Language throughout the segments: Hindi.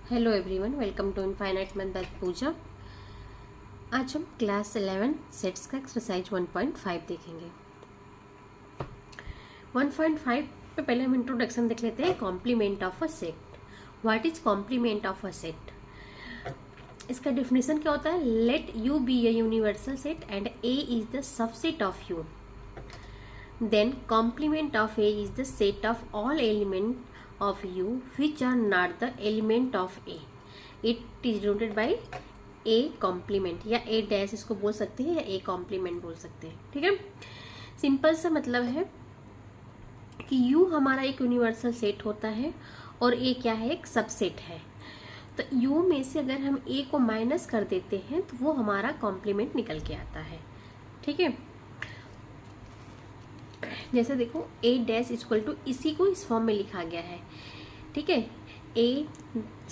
Hello everyone, welcome to infinite math by Pooja. आज हम क्लास 11 सेट्स का एक्सरसाइज 1.5 देखेंगे। 1.5 पे पहले हम इंट्रोडक्शन देख लेते हैं। Complement of a set. What is complement of a set? इसका डेफिनेशन क्या होता है? Let U be a universal set and A is the subset of U, then complement of A is the set of all element of U which are not the element of A. It is denoted by A complement या A dash इसको बोल सकते हैं या A complement बोल सकते हैं। ठीक है, सिंपल सा मतलब है कि U हमारा एक यूनिवर्सल सेट होता है और A क्या है? एक सबसेट है। तो U में से अगर हम A को माइनस कर देते हैं तो वो हमारा कॉम्प्लीमेंट निकल के आता है। ठीक है, जैसे देखो ए डैश इक्वल टू, इसी को इस फॉर्म में लिखा गया है। ठीक है, A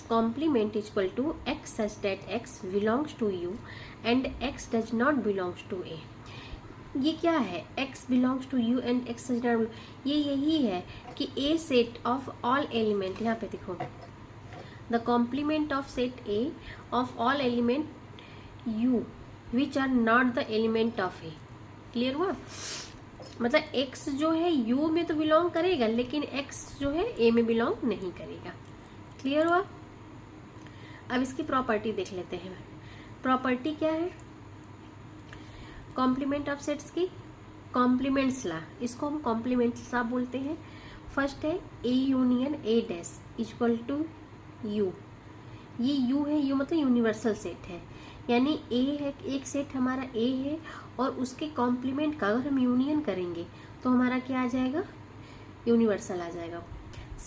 complement equal to X such that X belongs to U and X does not belongs to A. ये क्या है? X belongs to U and X does not, ये यही है कि A set of all element, यहाँ पे देखो the complement of set A of all element U which are not the element of A. Clear हुआ? मतलब x जो है u में तो बिलोंग करेगा लेकिन x जो है a में बिलोंग नहीं करेगा। क्लियर हुआ? अब इसकी प्रॉपर्टी देख लेते हैं। प्रॉपर्टी क्या है कॉम्प्लीमेंट ऑफ सेट्स की? कॉम्प्लीमेंट्स ला, इसको हम कॉम्प्लीमेंट्स ला बोलते हैं। फर्स्ट है a union a dash equal to u। ये u है, u मतलब यूनिवर्सल सेट है, यानी a है, एक सेट हमारा a है और उसके कॉम्प्लीमेंट का अगर हम यूनियन करेंगे तो हमारा क्या आ जाएगा? यूनिवर्सल आ जाएगा।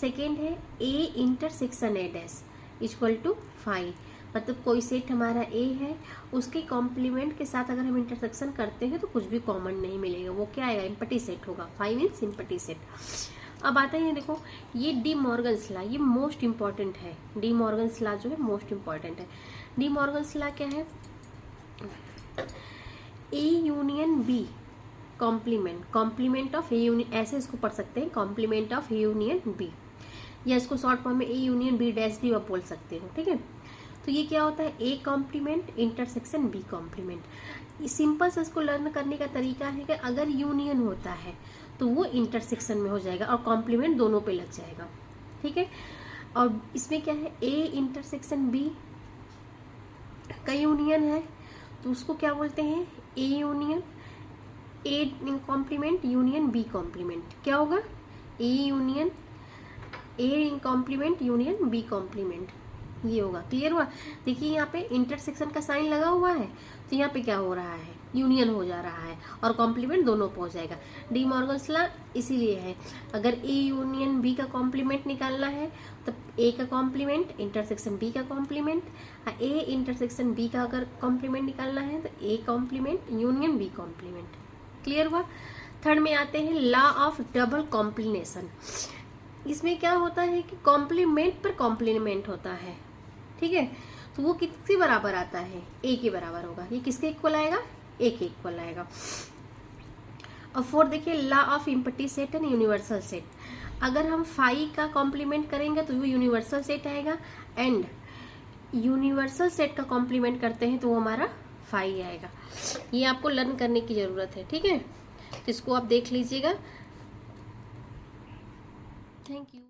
सेकेंड है a intersection a dash equal to 5, मतलब कोई सेट हमारा a है, उसके कॉम्प्लीमेंट के साथ अगर हम इंटरसेक्शन करते हैं तो कुछ भी कॉमन नहीं मिलेगा, वो क्या आएगा? एम्पटी सेट होगा। 5 मीन्स एम्पटी सेट। अब आता है, देखो ये डी मॉर्गन्स लॉ, ये मोस्ट इंपॉर्टेंट है। डी मॉर्गन्स लॉ जो है मोस्ट इंपॉर्टेंट है। डी मॉर्गन्स लॉ क्या है? A union B complement, complement of A union, ऐसे इसको पढ़ सकते हैं, complement of A union B, या इसको शॉर्ट फॉर्म में ए यूनियन बी डैश भी आप बोल सकते हो। ठीक है, तो ये क्या होता है? A complement intersection B complement. Simple से इसको लर्न करने का तरीका है कि अगर यूनियन होता है तो वो इंटरसेक्शन में हो जाएगा और कॉम्प्लीमेंट दोनों पे लग जाएगा। ठीक है, और इसमें क्या है? ए इंटरसेक्शन बी का यूनियन है तो उसको क्या बोलते हैं? A union A complement union B complement. क्या होगा? A union A complement union B complement, ये होगा। क्लियर हुआ? देखिए यहाँ पे इंटरसेक्शन का साइन लगा हुआ है तो यहाँ पे क्या हो रहा है? यूनियन हो जा रहा है और कॉम्प्लीमेंट दोनों पहुंच जाएगा। डी मॉर्गन्स लॉ इसीलिए है, अगर ए यूनियन बी का कॉम्प्लीमेंट निकालना है तो ए का कॉम्प्लीमेंट इंटरसेक्शन बी का कॉम्प्लीमेंट, ए इंटरसेक्शन बी का अगर कॉम्प्लीमेंट निकालना है तो A complement union B complement. Clear हुआ? थर्ड में आते हैं लॉ ऑफ डबल कॉम्प्लीनेशन। इसमें क्या होता है कि कॉम्प्लीमेंट पर कॉम्प्लीमेंट होता है। ठीक है, तो वो किसके बराबर आता है? ए के बराबर होगा। ये किसके इक्वल आएगा? ए के इक्वल आएगा। और फोर्थ देखिए law of empty set and universal set. अगर हम 5 का कॉम्प्लीमेंट करेंगे तो वो यूनिवर्सल सेट आएगा, एंड यूनिवर्सल सेट का कॉम्प्लीमेंट करते हैं तो वो हमारा 5 आएगा। ये आपको लर्न करने की जरूरत है। ठीक है, तो इसको आप देख लीजिएगा। Thank you.